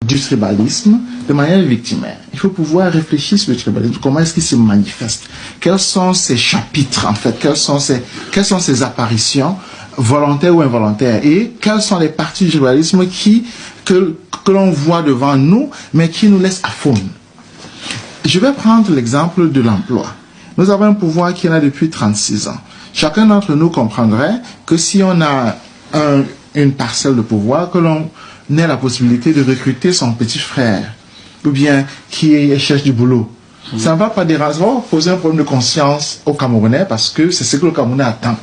du tribalisme de manière victimaire. Il faut pouvoir réfléchir sur le tribalisme, comment est-ce qu'il se manifeste, quels sont ses chapitres en fait, quelles sont ses apparitions volontaires ou involontaires, et quelles sont les parties du tribalisme que l'on voit devant nous, mais qui nous laissent aphone. Je vais prendre l'exemple de l'emploi. Nous avons un pouvoir qui est là depuis 36 ans. Chacun d'entre nous comprendrait que si on a une parcelle de pouvoir, que l'on ait la possibilité de recruter son petit frère, ou bien qui cherche du boulot. Ça ne va pas poser un problème de conscience aux Camerounais, parce que c'est ce que le Camerounais attend.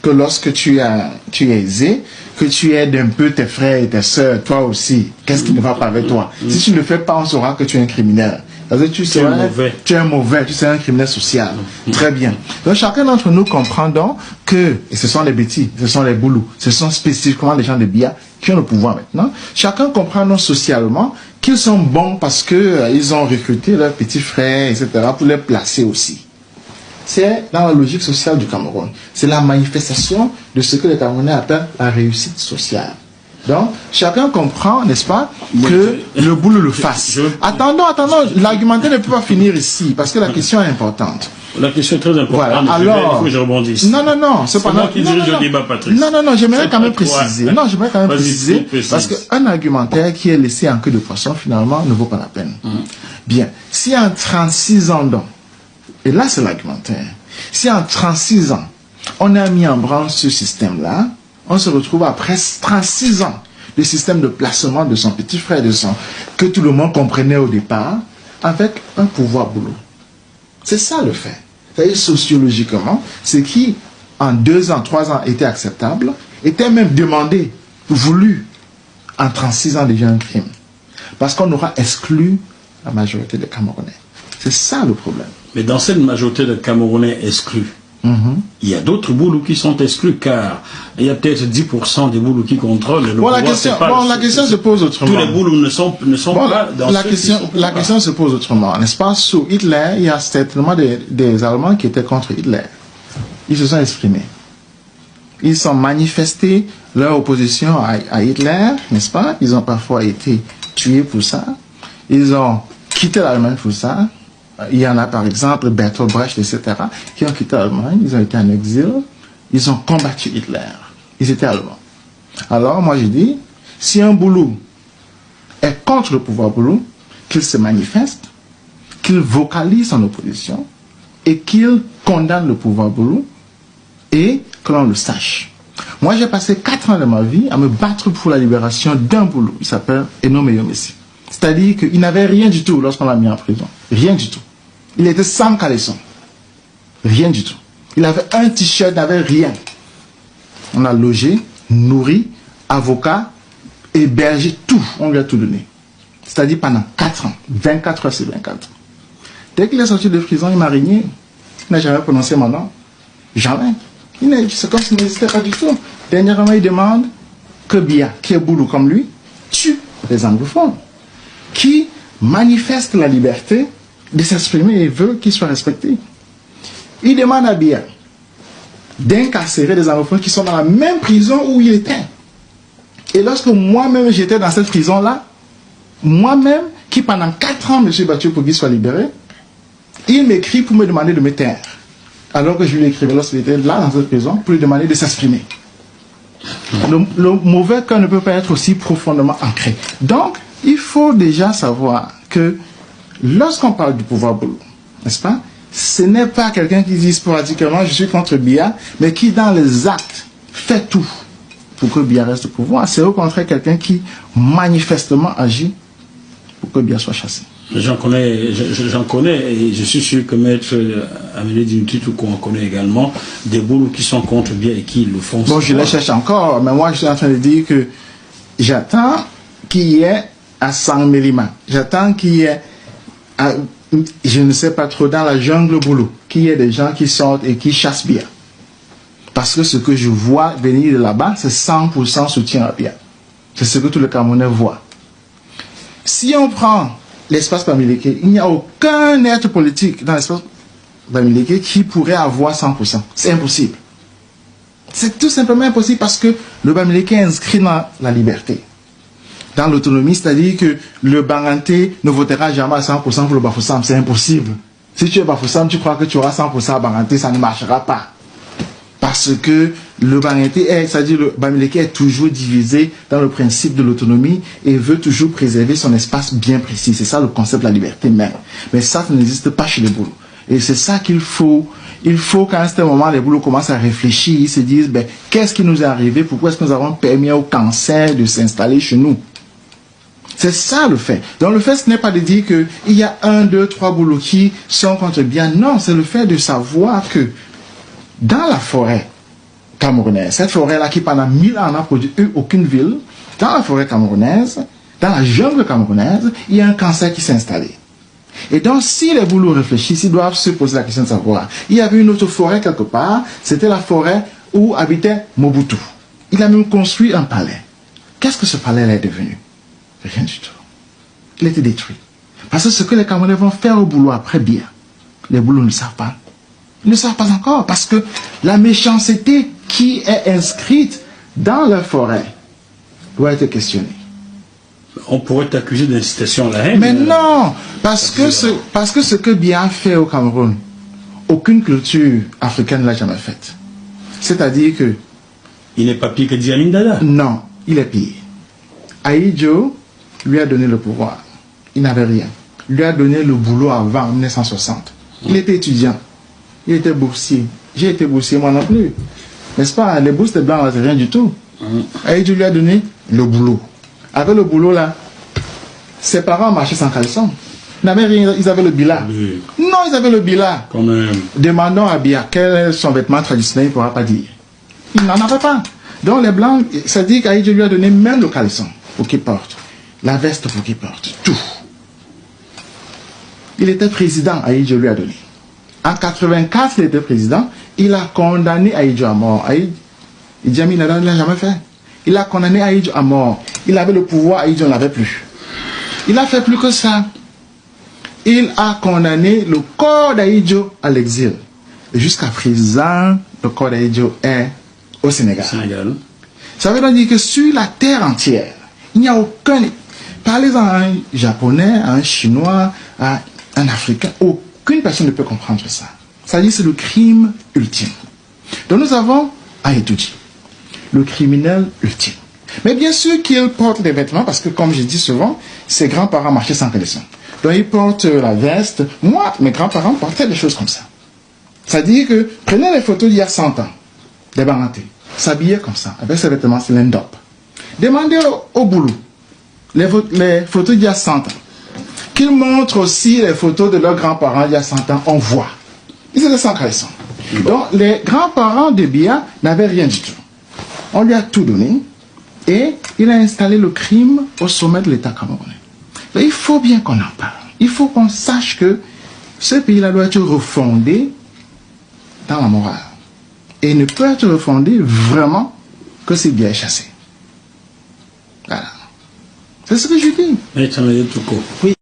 Que lorsque tu es aisé, que tu aides un peu tes frères et tes sœurs, toi aussi. Qu'est-ce qui ne va pas avec toi? Si tu ne le fais pas, on saura que tu es un criminel. Parce que tu es un mauvais, tu es un criminel social. Très bien. Donc chacun d'entre nous comprend donc que, et ce sont les bêtis, ce sont les boulous, ce sont spécifiquement les gens de Bia qui ont le pouvoir maintenant. Chacun comprend donc socialement qu'ils sont bons parce que ils ont recruté leurs petits frères, etc., pour les placer aussi. C'est dans la logique sociale du Cameroun. C'est la manifestation de ce que les Camerounais appellent la réussite sociale. Donc, chacun comprend, n'est-ce pas, que le boulot le fasse. Attendons, l'argumentaire ne peut pas finir ici, parce que la question est importante. La question est très importante. Voilà. Alors, il faut que je rebondisse. Non, c'est moi qui dirige le débat, Patrice. Non, j'aimerais quand même préciser. Non, j'aimerais quand même préciser, parce qu'un argumentaire qui est laissé en queue de poisson, finalement, ne vaut pas la peine. Bien, si en 36 ans, donc, et là c'est l'argumentaire, si en 36 ans, on a mis en branle ce système-là, on se retrouve après 36 ans de système de placement de son petit frère, que tout le monde comprenait au départ, avec un pouvoir boulot. C'est ça le fait. C'est-à-dire sociologiquement, ce qui, en 2 ans, 3 ans, était acceptable, était même demandé, voulu, en 36 ans déjà un crime. Parce qu'on aura exclu la majorité des Camerounais. C'est ça le problème. Mais dans cette majorité de Camerounais exclus, il y a d'autres boulots qui sont exclus, car il y a peut-être 10% des boulots qui contrôlent le pouvoir. La question se pose autrement. Tous les boulots ne sont pas dans la question se pose autrement, n'est-ce pas? Sous Hitler, il y a certainement des Allemands qui étaient contre Hitler. Ils se sont exprimés. Ils ont manifesté leur opposition à Hitler, n'est-ce pas? Ils ont parfois été tués pour ça. Ils ont quitté l'Allemagne pour ça. Il y en a par exemple Bertolt Brecht, etc., qui ont quitté l'Allemagne, ils ont été en exil, ils ont combattu Hitler. Ils étaient allemands. Alors moi je dis, si un boulot est contre le pouvoir boulot, qu'il se manifeste, qu'il vocalise son opposition, et qu'il condamne le pouvoir boulot, et que l'on le sache. Moi j'ai passé 4 ans de ma vie à me battre pour la libération d'un boulot, il s'appelle Eno Meyomessi. C'est-à-dire qu'il n'avait rien du tout lorsqu'on l'a mis en prison. Rien du tout. Il était sans caleçon. Rien du tout. Il avait un t-shirt, n'avait rien. On a logé, nourri, avocat, hébergé, tout. On lui a tout donné. C'est-à-dire pendant 4 ans. 24 heures sur 24. Dès qu'il est sorti de prison, il m'a régné. Il n'a jamais prononcé mon nom. Jamais. C'est comme s'il n'existait pas du tout. Dernièrement, il demande que Bia, qui est boulot comme lui, tue les anglophones, qui manifeste la liberté de s'exprimer et veut qu'il soit respecté. Il demande à Bia d'incarcérer des anglophones qui sont dans la même prison où il était. Et lorsque moi-même j'étais dans cette prison-là, moi-même, qui pendant 4 ans me suis battu pour qu'il soit libéré, il m'écrit pour me demander de me taire. Alors que je lui écrivais lorsqu'il était là dans cette prison pour lui demander de s'exprimer. Le mauvais cœur ne peut pas être aussi profondément ancré. Donc, il faut déjà savoir que lorsqu'on parle du pouvoir boulot, n'est-ce pas, ce n'est pas quelqu'un qui dit sporadiquement je suis contre Bia, mais qui dans les actes fait tout pour que Bia reste au pouvoir. C'est au contraire quelqu'un qui manifestement agit pour que Bia soit chassé. J'en connais et je suis sûr que Maître Amélie Dinututu qu'on connaît également des boulots qui sont contre Bia et qui le font. Bon, je les cherche encore, mais moi je suis en train de dire que j'attends qu'il y ait à San Mélima, j'attends qu'il y ait je ne sais pas trop dans la jungle boulot, qu'il y ait des gens qui sortent et qui chassent Bia. Parce que ce que je vois venir de là-bas, c'est 100% soutien à Bia. C'est ce que tous les Camerounais voient. Si on prend l'espace Bamileke, il n'y a aucun être politique dans l'espace Bamileke qui pourrait avoir 100%. C'est impossible. C'est tout simplement impossible parce que le Bamileke est inscrit dans la liberté. dans l'autonomie, c'est-à-dire que le Banganté ne votera jamais à 100% pour le Bafoussam, c'est impossible. Si tu es Bafoussam, tu crois que tu auras 100% à Banganté, ça ne marchera pas. Parce que le Banganté, c'est-à-dire le Bamileke est toujours divisé dans le principe de l'autonomie et veut toujours préserver son espace bien précis. C'est ça le concept de la liberté même. Mais ça n'existe pas chez les Boulous. Et c'est ça qu'il faut. Il faut qu'à un certain moment, les Boulous commencent à réfléchir, ils se disent, ben, qu'est-ce qui nous est arrivé? Pourquoi est-ce que nous avons permis au cancer de s'installer chez nous? C'est ça le fait. Donc le fait, ce n'est pas de dire qu'il y a 1, 2, 3 Boulous qui sont contre bien. Non, c'est le fait de savoir que dans la forêt camerounaise, cette forêt-là qui pendant 1000 ans n'a produit aucune ville, dans la forêt camerounaise, dans la jungle camerounaise, il y a un cancer qui s'est installé. Et donc, si les Boulous réfléchissent, ils doivent se poser la question de savoir. Il y avait une autre forêt quelque part, c'était la forêt où habitait Mobutu. Il a même construit un palais. Qu'est-ce que ce palais-là est devenu? Rien du tout. Il a été détruit. Parce que ce que les Camerounais vont faire au boulot après bien, les Boulous ne savent pas. Ils ne savent pas encore, parce que la méchanceté qui est inscrite dans leur forêt doit être questionnée. On pourrait t'accuser d'incitation à la haine. Mais non, parce que ce que Biya fait au Cameroun, aucune culture africaine ne l'a jamais fait. C'est-à-dire que... Il n'est pas pire que Idi Amin Dada. Non, il est pire. Ahidjo lui a donné le pouvoir. Il n'avait rien. Il lui a donné le boulot avant 1960. Il était étudiant. Il était boursier. J'ai été boursier moi non plus. N'est-ce pas? Les bourses de blancs, c'est rien du tout. Ahidjo lui a donné le boulot. Avec le boulot là, ses parents marchaient sans caleçon. Ils n'avaient rien, ils avaient le bila. Oui. Non, ils avaient le bila. Quand même. Demandons à Biya quel est son vêtement traditionnel, il ne pourra pas dire. Il n'en avait pas. Donc les blancs, ça dit qu'Ahidjo lui a donné même le caleçon pour qu'il porte. La veste pour qu'il porte. Tout. Il était président, Ahidjo lui a donné. En 1984, il était président. Il a condamné Ahidjo à mort. Idi Amin Dada ne l'a jamais fait. Il a condamné Ahidjo à mort. Il avait le pouvoir, Ahidjo ne l'avait plus. Il a fait plus que ça. Il a condamné le corps d'Ahidjo à l'exil. Et jusqu'à présent, le corps d'Ahidjo est au Sénégal. Ça veut donc dire que sur la terre entière, il n'y a aucun... Parlez-en à un Japonais, à un Chinois, à un Africain. Aucune personne ne peut comprendre ça. Ça dit c'est le crime ultime. Donc nous avons Ahidjo, le criminel ultime. Mais bien sûr qu'il porte des vêtements parce que, comme je dis souvent, ses grands-parents marchaient sans caleçon. Donc il porte la veste. Moi, mes grands-parents portaient des choses comme ça. C'est-à-dire que, prenez les photos d'il y a 100 ans, des Banganté, s'habillaient comme ça, avec ses vêtements stand-up. Demandez au boulot les photos d'il y a 100 ans. Qu'ils montrent aussi les photos de leurs grands-parents d'il y a 100 ans, on voit. Ils étaient sans caleçon. Donc les grands-parents de Biya n'avaient rien du tout. On lui a tout donné et il a installé le crime au sommet de l'État camerounais. Mais il faut bien qu'on en parle. Il faut qu'on sache que ce pays-là doit être refondé dans la morale. Et ne peut être refondé vraiment que si Biya est chassé. Voilà. C'est ce que je dis. Oui.